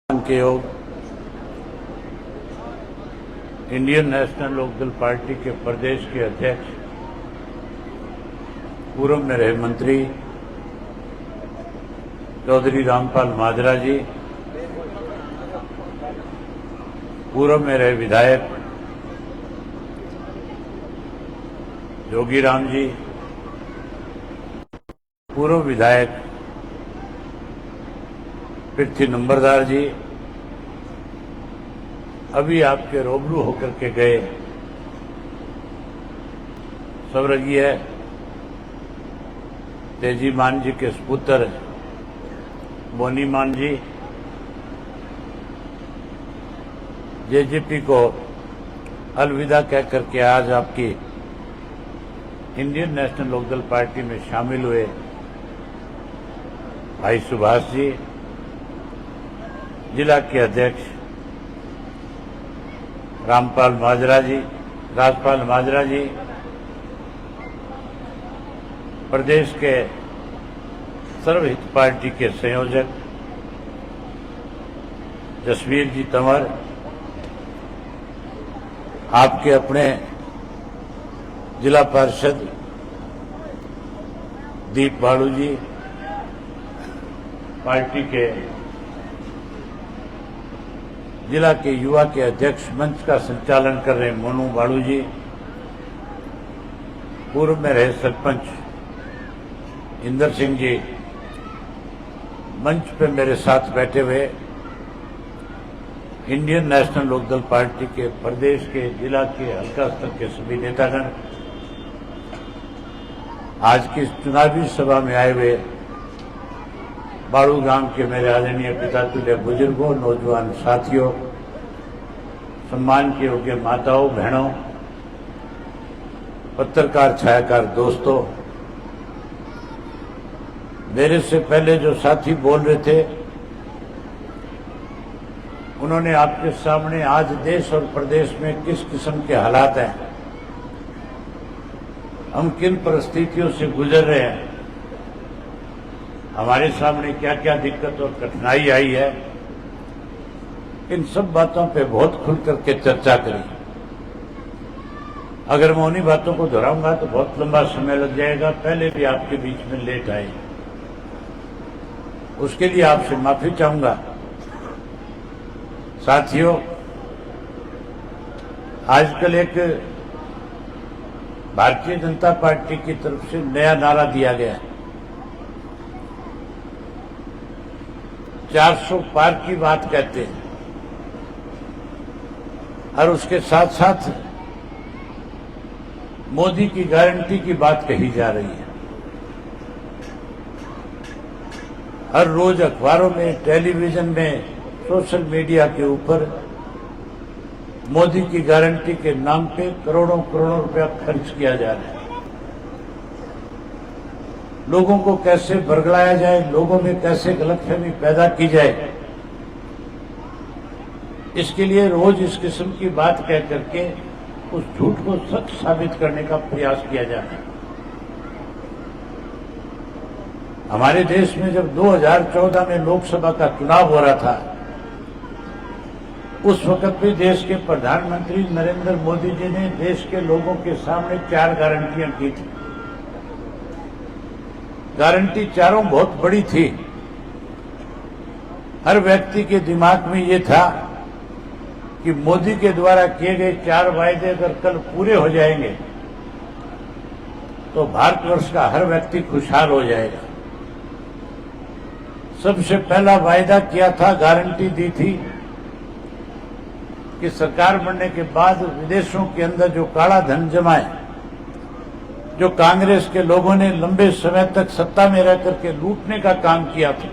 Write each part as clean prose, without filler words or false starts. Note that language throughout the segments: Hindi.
के योग इंडियन नेशनल लोकदल पार्टी के प्रदेश के अध्यक्ष, पूर्व में रहे मंत्री चौधरी रामपाल माजरा जी, पूर्व में रहे विधायक जोगीराम जी, पूर्व विधायक पृथ्वी नंबरदार जी, अभी आपके रूबरू होकर के गए स्वर्गीय तेजी मान जी के सपुत्र बोनी मान जी, जेजेपी को अलविदा कह करके आज आपकी इंडियन नेशनल लोकदल पार्टी में शामिल हुए भाई सुभाष जी, जिला के अध्यक्ष राजपाल माजरा जी, प्रदेश के सर्वहित पार्टी के संयोजक जसवीर जी तंवर, आपके अपने जिला पार्षद दीप बाड़ू जी, पार्टी के जिला के युवा के अध्यक्ष मंच का संचालन कर रहे मोनू बाड़ू जी, पूर्व में रहे सरपंच इंदर सिंह जी, मंच पे मेरे साथ बैठे हुए इंडियन नेशनल लोकदल पार्टी के प्रदेश के जिला के हल्का स्तर के सभी नेतागण, आज की चुनावी सभा में आए हुए बाड़ू गांव के मेरे आदरणीय पिता तुल्य बुजुर्गों, नौजवान साथियों, सम्मान के योग्य माताओं, बहनों, पत्रकार छायाकार दोस्तों, मेरे से पहले जो साथी बोल रहे थे उन्होंने आपके सामने आज देश और प्रदेश में किस किस्म के हालात हैं, हम किन परिस्थितियों से गुजर रहे हैं, हमारे सामने क्या क्या दिक्कत और कठिनाई आई है, इन सब बातों पे बहुत खुल करके चर्चा करी। अगर मैं उन्हीं बातों को दोहराऊंगा तो बहुत लंबा समय लग जाएगा, पहले भी आपके बीच में लेट आए, उसके लिए आपसे माफी चाहूंगा। साथियों, आजकल एक भारतीय जनता पार्टी की तरफ से नया नारा दिया गया है, 400 पार की बात कहते हैं, और उसके साथ साथ मोदी की गारंटी की बात कही जा रही है। हर रोज अखबारों में, टेलीविजन में, सोशल मीडिया के ऊपर मोदी की गारंटी के नाम पे करोड़ों करोड़ों रुपया खर्च किया जा रहा है। लोगों को कैसे बरगलाया जाए, लोगों में कैसे गलतफहमी पैदा की जाए, इसके लिए रोज इस किस्म की बात कह करके उस झूठ को सच साबित करने का प्रयास किया जा रहा है। हमारे देश में जब 2014 में लोकसभा का चुनाव हो रहा था, उस वक्त भी देश के प्रधानमंत्री नरेंद्र मोदी जी ने देश के लोगों के सामने 4 गारंटियां की थी। गारंटी चारों बहुत बड़ी थी। हर व्यक्ति के दिमाग में ये था कि मोदी के द्वारा किए गए 4 वायदे अगर कल पूरे हो जाएंगे तो भारतवर्ष का हर व्यक्ति खुशहाल हो जाएगा। सबसे पहला वायदा किया था, गारंटी दी थी कि सरकार बनने के बाद विदेशों के अंदर जो काला धन जमा है, जो कांग्रेस के लोगों ने लंबे समय तक सत्ता में रह करके लूटने का काम किया था,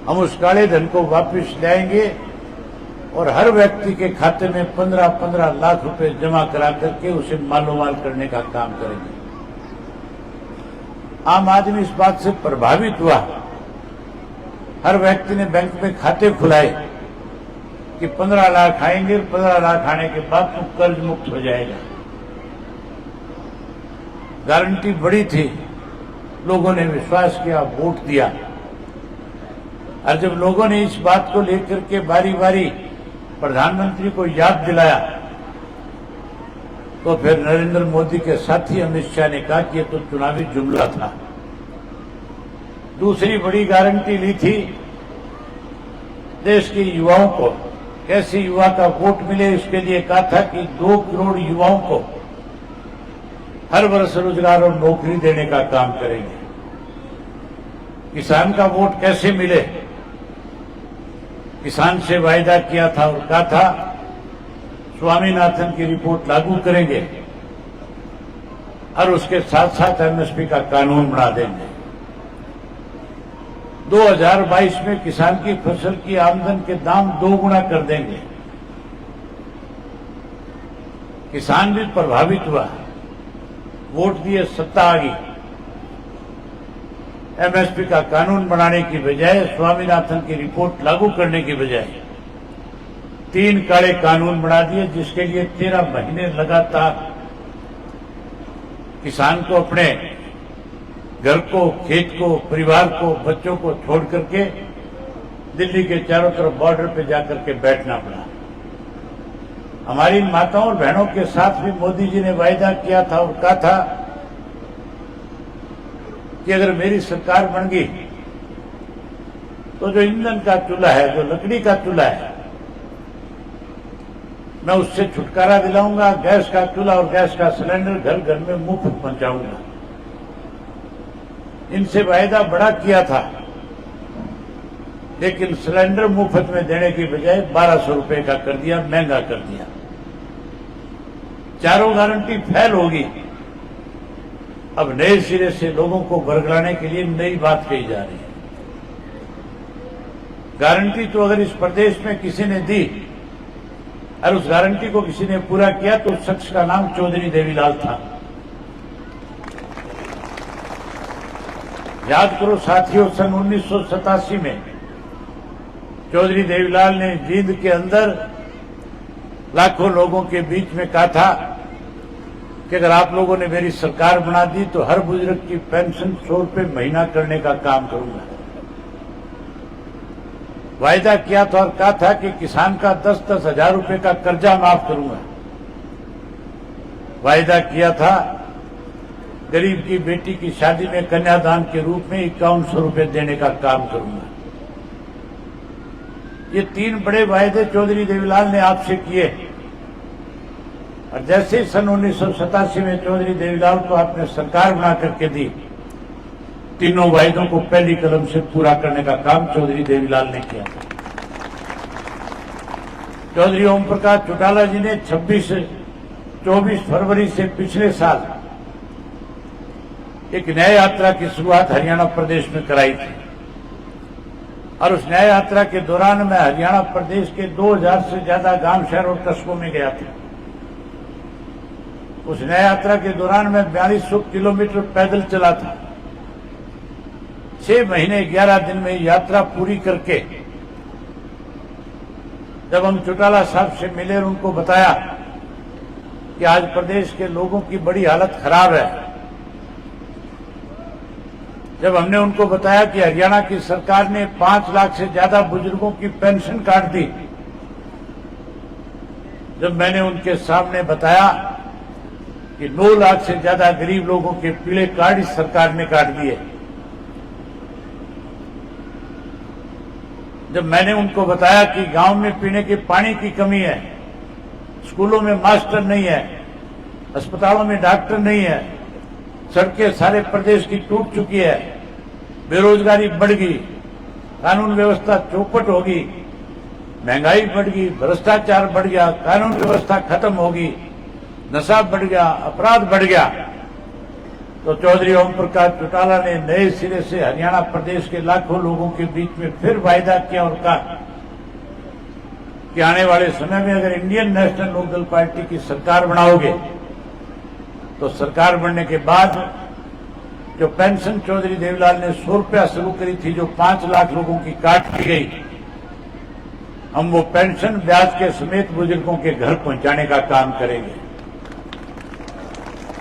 हम उस काले धन को वापस लाएंगे और हर व्यक्ति के खाते में 15-15 लाख रुपए जमा करा करके उसे मालोमाल करने का काम करेंगे। आम आदमी इस बात से प्रभावित हुआ। हर व्यक्ति ने बैंक में खाते खुलाए कि 15 लाख आएंगे, 15 लाख आने के बाद तो कर्ज मुक्त हो जाएगा। गारंटी बड़ी थी, लोगों ने विश्वास किया, वोट दिया। और जब लोगों ने इस बात को लेकर के बारी बारी प्रधानमंत्री को याद दिलाया तो फिर नरेंद्र मोदी के साथी अमित शाह ने कहा कि ये तो चुनावी जुमला था। दूसरी बड़ी गारंटी ली थी देश के युवाओं को, कैसे युवा का वोट मिले, इसके लिए कहा था कि 2 करोड़ युवाओं को हर वर्ष रोजगार और नौकरी देने का काम करेंगे। किसान का वोट कैसे मिले, किसान से वायदा किया था और कहा था स्वामीनाथन की रिपोर्ट लागू करेंगे और उसके साथ साथ एमएसपी का कानून बना देंगे। 2022 में किसान की फसल की आमदन के दाम 2 गुना कर देंगे। किसान भी प्रभावित हुआ, वोट दिए, सत्ता आ गई। एमएसपी का कानून बनाने की बजाय, स्वामीनाथन की रिपोर्ट लागू करने की बजाय 3 काले कानून बना दिए, जिसके लिए 13 महीने लगातार किसान को अपने घर को, खेत को, परिवार को, बच्चों को छोड़ करके दिल्ली के चारों तरफ बॉर्डर पे जाकर के बैठना पड़ा। हमारी माताओं और बहनों के साथ भी मोदी जी ने वायदा किया था और कहा था कि अगर मेरी सरकार बन गई तो जो ईंधन का चूल्हा है, जो लकड़ी का चूल्हा है, मैं उससे छुटकारा दिलाऊंगा। गैस का चूल्हा और गैस का सिलेंडर घर घर में मुफ्त पहुंचाऊंगा। इनसे वायदा बड़ा किया था, लेकिन सिलेंडर मुफ्त में देने की बजाय 1200 रुपए का कर दिया, महंगा कर दिया। चारों गारंटी फेल होगी। अब नए सिरे से लोगों को बरगलाने के लिए नई बात कही जा रही है। गारंटी तो अगर इस प्रदेश में किसी ने दी और उस गारंटी को किसी ने पूरा किया तो उस शख्स का नाम चौधरी देवीलाल था। याद करो साथियों, सन 1987 में चौधरी देवीलाल ने जींद के अंदर लाखों लोगों के बीच में कहा था कि अगर आप लोगों ने मेरी सरकार बना दी तो हर बुजुर्ग की पेंशन 100 रुपए महीना करने का काम करूंगा। वायदा किया था और कहा था कि किसान का 10-10 हजार रुपए का कर्जा माफ करूंगा। वायदा किया था गरीब की बेटी की शादी में कन्यादान के रूप में 5100 रुपए देने का काम करूंगा। ये 3 बड़े वायदे चौधरी देवीलाल ने आपसे किए और जैसे ही सन 1987 में चौधरी देवीलाल को आपने सरकार बना करके दी, तीनों वायदों को पहली कदम से पूरा करने का काम चौधरी देवीलाल ने किया। चौधरी ओम प्रकाश चौटाला जी ने 24 फरवरी से पिछले साल एक न्याय यात्रा की शुरुआत हरियाणा प्रदेश में कराई थी और उस न्याय यात्रा के दौरान मैं हरियाणा प्रदेश के 2000 से ज्यादा गांव, शहर और कस्बों में गया था। उस न्याय यात्रा के दौरान मैं 4200 किलोमीटर पैदल चला था। 6 महीने 11 दिन में यात्रा पूरी करके जब हम चौटाला साहब से मिले और उनको बताया कि आज प्रदेश के लोगों की बड़ी हालत खराब है, जब हमने उनको बताया कि हरियाणा की सरकार ने 5 लाख से ज्यादा बुजुर्गों की पेंशन काट दी, जब मैंने उनके सामने बताया कि 9 लाख से ज्यादा गरीब लोगों के पीले कार्ड इस सरकार ने काट दिए, जब मैंने उनको बताया कि गांव में पीने के पानी की कमी है, स्कूलों में मास्टर नहीं है, अस्पतालों में डॉक्टर नहीं है, सड़कें सारे प्रदेश की टूट चुकी है, बेरोजगारी बढ़ गई, कानून व्यवस्था चौपट होगी, महंगाई बढ़ गई, भ्रष्टाचार बढ़ गया, कानून व्यवस्था खत्म होगी, नशा बढ़ गया, अपराध बढ़ गया, तो चौधरी ओम प्रकाश चौटाला ने नए सिरे से हरियाणा प्रदेश के लाखों लोगों के बीच में फिर वायदा किया और कहा कि आने वाले समय में अगर इंडियन नेशनल लोकदल पार्टी की सरकार बनाओगे तो सरकार बनने के बाद जो पेंशन चौधरी देवीलाल ने 100 रुपया शुरू करी थी, जो 5 लाख लोगों की काट की गई, हम वो पेंशन ब्याज के समेत बुजुर्गों के घर पहुंचाने का काम करेंगे।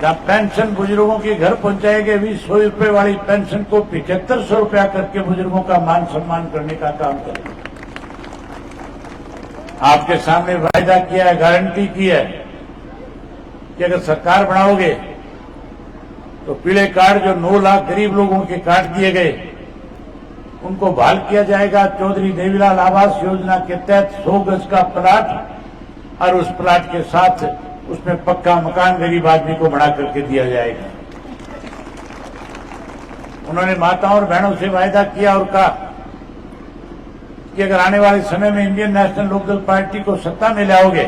जहां पेंशन बुजुर्गों के घर पहुंचाएंगे, 100 रुपए वाली पेंशन को 7500 रुपया करके बुजुर्गों का मान सम्मान करने का काम करेंगे। आपके सामने वायदा किया है, गारंटी की है कि अगर सरकार बनाओगे तो पीले कार्ड जो 9 लाख गरीब लोगों के काट दिए गए उनको बहाल किया जाएगा। चौधरी देवीलाल आवास योजना के तहत 100 गज का प्लाट और उस प्लाट के साथ उसमें पक्का मकान गरीब आदमी को बना करके दिया जाएगा। उन्होंने माताओं और बहनों से वायदा किया और कहा कि अगर आने वाले समय में इंडियन नेशनल लोकदल पार्टी को सत्ता में लाओगे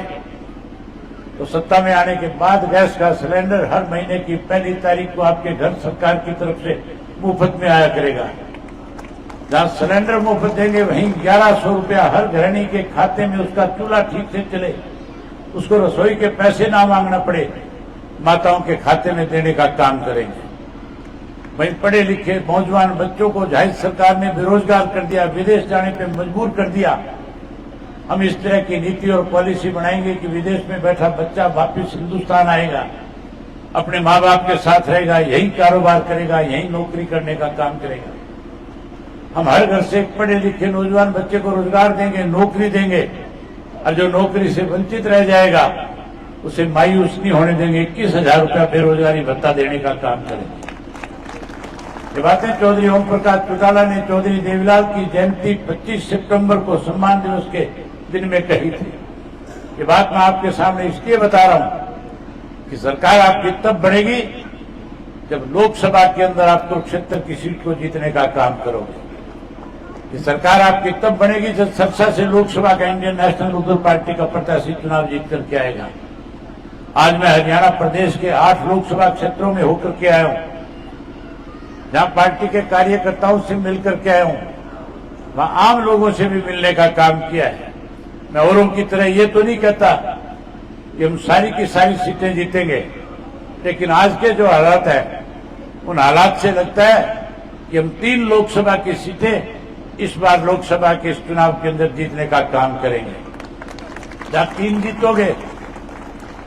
तो सत्ता में आने के बाद गैस का सिलेंडर हर महीने की पहली तारीख को आपके घर सरकार की तरफ से मुफ्त में आया करेगा। जहां सिलेंडर मुफ्त देंगे वहीं 1100 रुपया हर गृहिणी के खाते में उसका चूल्हा ठीक से चले, उसको रसोई के पैसे ना मांगना पड़े, माताओं के खाते में देने का काम करेंगे। वहीं पढ़े लिखे नौजवान बच्चों को झाइल सरकार ने बेरोजगार कर दिया, विदेश जाने पे मजबूर कर दिया। हम इस तरह की नीति और पॉलिसी बनाएंगे कि विदेश में बैठा बच्चा वापिस हिंदुस्तान आएगा, अपने माँ बाप के साथ रहेगा, यही कारोबार करेगा, यही नौकरी करने का काम करेगा। हम हर घर से पढ़े लिखे नौजवान बच्चे को रोजगार देंगे, नौकरी देंगे, और जो नौकरी से वंचित रह जाएगा उसे मायूस नहीं होने देंगे। 21,000 रुपया बेरोजगारी भत्ता देने का काम करेंगे। ये बातें चौधरी ओम प्रकाश चौटाला ने चौधरी देवीलाल की जयंती 25 सितंबर को सम्मान दिवस के दिन में कही थी। ये बात मैं आपके सामने इसलिए बता रहा हूं कि सरकार आपकी तब बढ़ेगी जब लोकसभा के अंदर आप कुरुक्षेत्र की सीट को जीतने का काम करोगे। ये सरकार आपकी तब बनेगी जब सरसा से लोकसभा का इंडियन नेशनल लोकदल पार्टी का प्रत्याशी चुनाव जीत करके आएगा। आज मैं हरियाणा प्रदेश के 8 लोकसभा क्षेत्रों में होकर के आया हूं, जहां पार्टी के कार्यकर्ताओं से मिलकर के आया हूं, वहां आम लोगों से भी मिलने का काम किया है। मैं औरों की तरह ये तो नहीं कहता कि हम सारी की सारी सीटें जीतेंगे, लेकिन आज के जो हालात है उन हालात से लगता है कि हम 3 लोकसभा की सीटें इस बार लोकसभा के इस चुनाव के अंदर जीतने का काम करेंगे। जहां 3 जीतोगे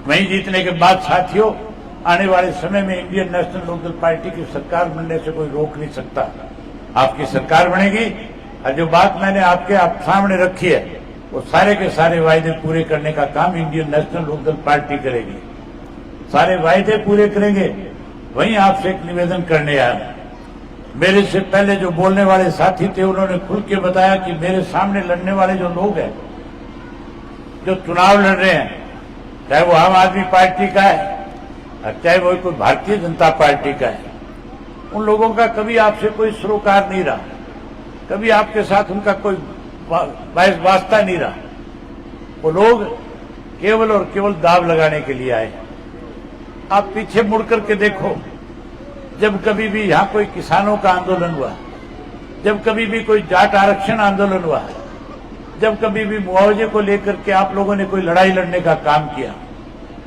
वहीं जीतने के बाद साथियों आने वाले समय में इंडियन नेशनल लोकदल पार्टी की सरकार बनने से कोई रोक नहीं सकता। आपकी सरकार बनेगी और जो बात मैंने आपके सामने रखी है वो सारे के सारे वायदे पूरे करने का काम इंडियन नेशनल लोकदल पार्टी करेगी। सारे वायदे पूरे करेंगे। वहीं आपसे एक निवेदन करने आया। मेरे से पहले जो बोलने वाले साथी थे उन्होंने खुल के बताया कि मेरे सामने लड़ने वाले जो लोग हैं, जो चुनाव लड़ रहे हैं, चाहे वो आम आदमी पार्टी का है और चाहे वो कोई भारतीय जनता पार्टी का है, उन लोगों का कभी आपसे कोई सरोकार नहीं रहा, कभी आपके साथ उनका कोई वास्ता नहीं रहा। वो लोग केवल और केवल दाव लगाने के लिए आए। आप पीछे मुड़ करके देखो, जब कभी भी यहां कोई किसानों का आंदोलन हुआ, जब कभी भी कोई जाट आरक्षण आंदोलन हुआ, जब कभी भी मुआवजे को लेकर के आप लोगों ने कोई लड़ाई लड़ने का काम किया,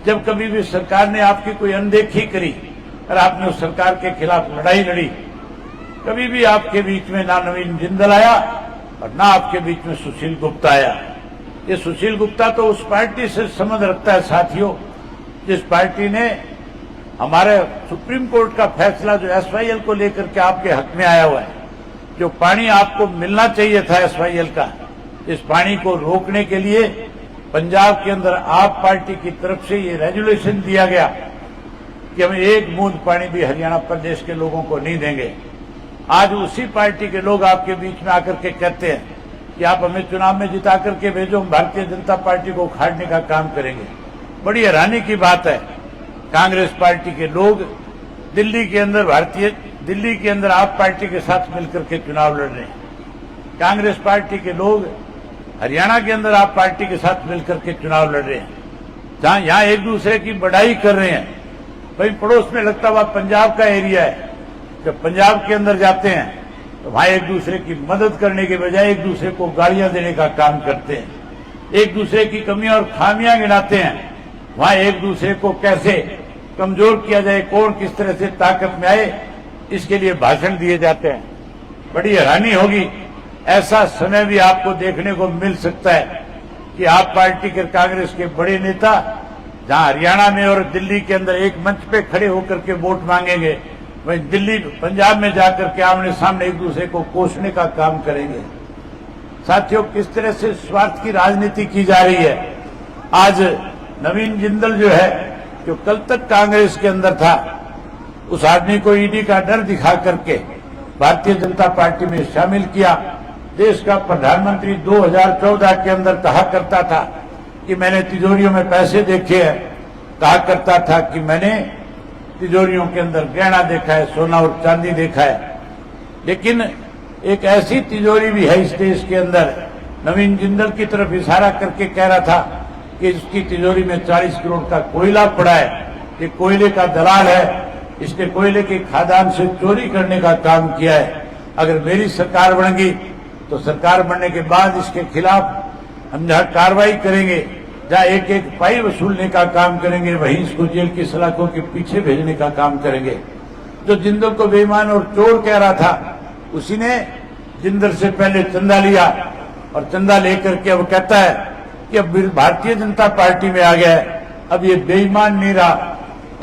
जब कभी भी सरकार ने आपकी कोई अनदेखी करी और आपने उस सरकार के खिलाफ लड़ाई लड़ी, कभी भी आपके बीच में ना नवीन जिंदल आया और ना आपके बीच में सुशील गुप्ता आया। ये सुशील गुप्ता तो उस पार्टी से संबंध रखता है साथियों, जिस पार्टी ने हमारे सुप्रीम कोर्ट का फैसला जो एसवाईएल को लेकर के आपके हक में आया हुआ है, जो पानी आपको मिलना चाहिए था एसवाईएल का, इस पानी को रोकने के लिए पंजाब के अंदर आप पार्टी की तरफ से ये रेजुलेशन दिया गया कि हम एक बूंद पानी भी हरियाणा प्रदेश के लोगों को नहीं देंगे। आज उसी पार्टी के लोग आपके बीच में आकर के कहते हैं कि आप हमें चुनाव में जिता करके भेजो, हम भारतीय जनता पार्टी को उखाड़ने का काम करेंगे। बड़ी हैरानी की बात है, कांग्रेस पार्टी के लोग दिल्ली के अंदर आप पार्टी के साथ मिलकर के चुनाव लड़ रहे हैं। कांग्रेस पार्टी के लोग हरियाणा के अंदर आप पार्टी के साथ मिलकर के चुनाव लड़ रहे हैं, जहां यहां एक दूसरे की बड़ाई कर रहे हैं। भाई पड़ोस में लगता हुआ पंजाब का एरिया है, जब पंजाब के अंदर जाते हैं तो वहां एक दूसरे की मदद करने के बजाय एक दूसरे को गालियां देने का काम करते हैं, एक दूसरे की कमियां और खामियां गिनाते हैं। वहां एक दूसरे को कैसे कमजोर किया जाए, कौन किस तरह से ताकत में आए, इसके लिए भाषण दिए जाते हैं। बड़ी हैरानी होगी, ऐसा समय भी आपको देखने को मिल सकता है कि आप पार्टी के कांग्रेस के बड़े नेता जहां हरियाणा में और दिल्ली के अंदर एक मंच पे खड़े होकर के वोट मांगेंगे, वहीं दिल्ली पंजाब में जाकर के आमने सामने एक दूसरे को कोसने का काम करेंगे। साथियों, किस तरह से स्वार्थ की राजनीति की जा रही है। आज नवीन जिंदल जो है, जो कल तक कांग्रेस के अंदर था, उस आदमी को ईडी का डर दिखा करके भारतीय जनता पार्टी में शामिल किया। देश का प्रधानमंत्री 2014 के अंदर कहा करता था कि मैंने तिजोरियों में पैसे देखे हैं, कहा करता था कि मैंने तिजोरियों के अंदर गहना देखा है, सोना और चांदी देखा है। लेकिन एक ऐसी तिजोरी भी है इस देश के अंदर, नवीन जिंदल की तरफ इशारा करके कह रहा था कि इसकी तिजोरी में 40 करोड़ का कोयला पड़ा है, ये कोयले का दलाल है, इसने कोयले की खादान से चोरी करने का काम किया है। अगर मेरी सरकार बन गई तो सरकार बनने के बाद इसके खिलाफ हम जहां कार्रवाई करेंगे, जहां एक एक पाई वसूलने का काम करेंगे, वहीं इसको जेल की सलाखों के पीछे भेजने का काम करेंगे। जो जिंदल को बेईमान और चोर कह रहा था, उसी ने जिंदल से पहले चंदा लिया और चंदा लेकर के अब कहता है कि अब भारतीय जनता पार्टी में आ गया है, अब ये बेईमान नहीं रहा,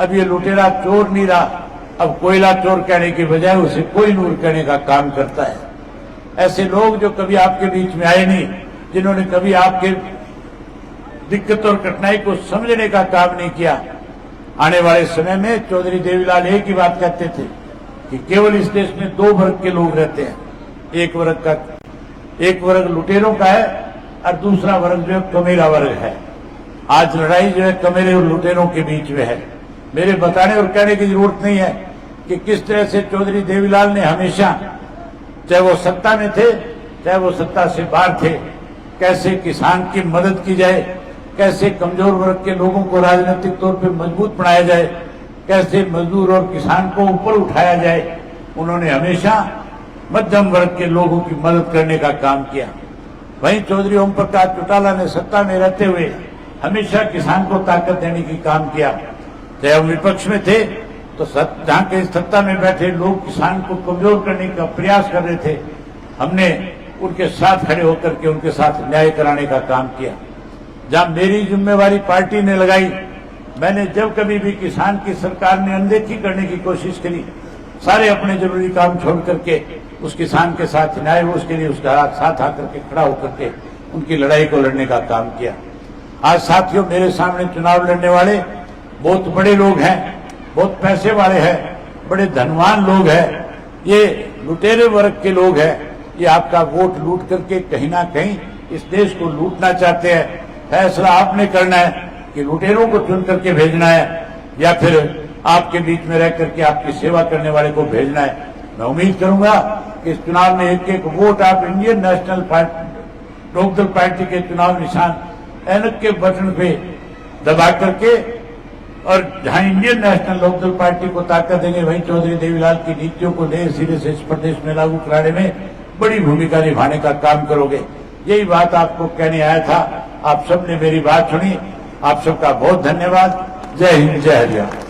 अब ये लुटेरा चोर नहीं रहा, अब कोयला चोर कहने की बजाय उसे कोई नूर कहने का काम करता है। ऐसे लोग जो कभी आपके बीच में आए नहीं, जिन्होंने कभी आपके दिक्कत और कठिनाई को समझने का काम नहीं किया। आने वाले समय में चौधरी देवीलाल एक ही बात कहते थे कि केवल इस देश में दो वर्ग के लोग रहते हैं, एक वर्ग लुटेरों का है और दूसरा वर्ग जो है कमेरा वर्ग है। आज लड़ाई जो है कमेरे और लुटेरों के बीच में है। मेरे बताने और कहने की जरूरत नहीं है कि किस तरह से चौधरी देवीलाल ने हमेशा, चाहे वो सत्ता में थे चाहे वो सत्ता से बाहर थे, कैसे किसान की मदद की जाए, कैसे कमजोर वर्ग के लोगों को राजनीतिक तौर पर मजबूत बनाया जाए, कैसे मजदूर और किसान को ऊपर उठाया जाए। उन्होंने हमेशा मध्यम वर्ग के लोगों की मदद करने का काम किया। वहीं चौधरी ओम प्रकाश चौटाला ने सत्ता में रहते हुए हमेशा किसान को ताकत देने की काम किया। चाहे हम विपक्ष में थे तो जहां के सत्ता में बैठे लोग किसान को कमजोर करने का प्रयास कर रहे थे, हमने उनके साथ खड़े होकर के उनके साथ न्याय कराने का काम किया। जहां मेरी जिम्मेवारी पार्टी ने लगाई, मैंने जब कभी भी किसान की सरकार ने अनदेखी करने की कोशिश करी, सारे अपने जरूरी काम छोड़ करके उस किसान के साथ न्याय हो उसके लिए उसका साथ आकर के खड़ा होकर के उनकी लड़ाई को लड़ने का काम किया। आज साथियों, मेरे सामने चुनाव लड़ने वाले बहुत बड़े लोग हैं, बहुत पैसे वाले हैं, बड़े धनवान लोग हैं, ये लुटेरे वर्ग के लोग हैं। ये आपका वोट लूट करके कहीं ना कहीं इस देश को लूटना चाहते हैं। फैसला आपने करना है कि लुटेरों को चुन करके भेजना है या फिर आपके बीच में रह करके आपकी सेवा करने वाले को भेजना है। मैं उम्मीद करूंगा कि इस चुनाव में एक एक वोट आप Indian national party Lokdal party के चुनाव निशान ऐनक के बटन पे दबा करके, और जहां इंडियन नेशनल लोकदल पार्टी को ताकत देंगे, वहीं चौधरी देवीलाल की नीतियों को नए सिरे से इस प्रदेश में लागू कराने में बड़ी भूमिका निभाने का काम करोगे। यही बात आपको कहने आया था। आप सबने मेरी बात सुनी। आप सबका बहुत धन्यवाद। जय हिंद, जय हरियाणा।